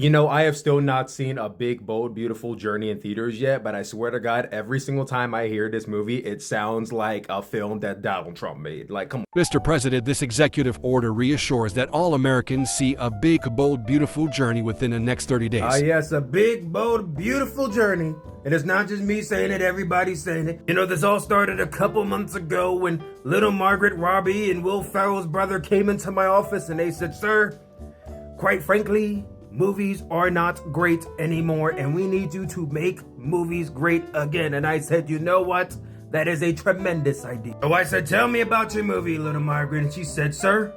You know, I have still not seen A Big, Bold, Beautiful Journey in theaters yet, but I swear to God, every single time I hear this movie, it sounds like a film that Donald Trump made. Like, come on. Mr. President, this executive order reassures that all Americans see a big, bold, beautiful journey within the next 30 days. Ah, yes, a big, bold, beautiful journey. And it's not just me saying it, everybody's saying it. You know, this all started a couple months ago when little Margaret Robbie and Will Ferrell's brother came into my office and they said, "Sir, quite frankly, movies are not great anymore, and we need you to make movies great again." And I said, "You know what? That is a tremendous idea." So I said, "Tell me about your movie, little Margaret." And she said, "Sir,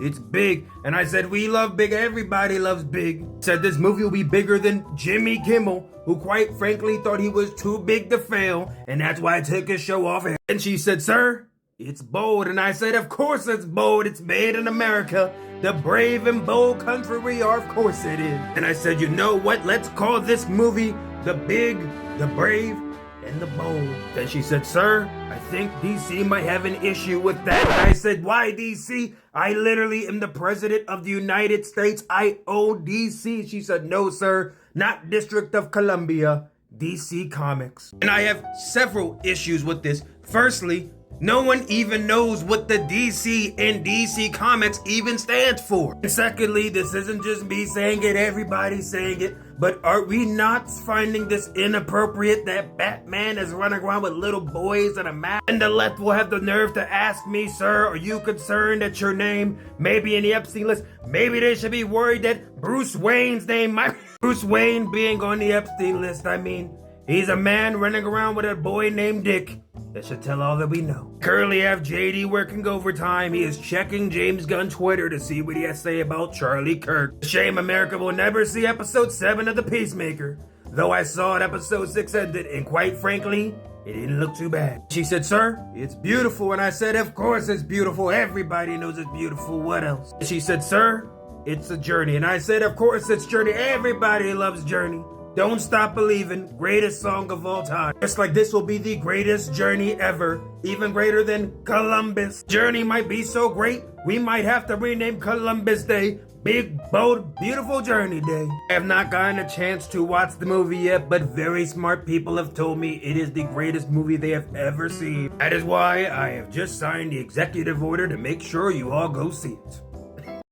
it's big." And I said, "We love big. Everybody loves big." Said this movie will be bigger than Jimmy Kimmel, who quite frankly thought he was too big to fail, and that's why I took his show off. And she said, "Sir, it's bold." And I said, "Of course it's bold. It's made in America. The brave and bold country we are, of course it is." And I said, "You know what? Let's call this movie The Big, the Brave, and the Bold." Then she said, "Sir, I think DC might have an issue with that." And I said, "Why DC? I literally am the president of the United States. I own DC." She said, "No, sir, not District of Columbia, DC Comics." And I have several issues with this. Firstly, no one even knows what the DC and DC Comics even stands for. And secondly, this isn't just me saying it, everybody's saying it, but are we not finding this inappropriate that Batman is running around with little boys in a mask? And the left will have the nerve to ask me, "Sir, are you concerned that your name may be in the Epstein list?" Maybe they should be worried that Bruce Wayne's name might be Bruce Wayne being on the Epstein list. I mean, he's a man running around with a boy named Dick. That should tell all that we know. Currently have JD working overtime. He is checking James Gunn Twitter to see what he has to say about Charlie Kirk. Shame America will never see episode 7 of The Peacemaker. Though I saw it, episode 6 ended, and quite frankly, it didn't look too bad. She said, "Sir, it's beautiful." And I said, "Of course it's beautiful. Everybody knows it's beautiful. What else?" She said, "Sir, it's a journey." And I said, "Of course it's Journey. Everybody loves Journey. Don't Stop Believin', greatest song of all time. Just like this will be the greatest journey ever, even greater than Columbus. Journey might be so great, we might have to rename Columbus Day Big, Bold, Beautiful Journey Day. I have not gotten a chance to watch the movie yet, but very smart people have told me it is the greatest movie they have ever seen. That is why I have just signed the executive order to make sure you all go see it.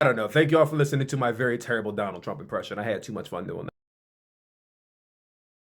I don't know. Thank you all for listening to my very terrible Donald Trump impression. I had too much fun doing that.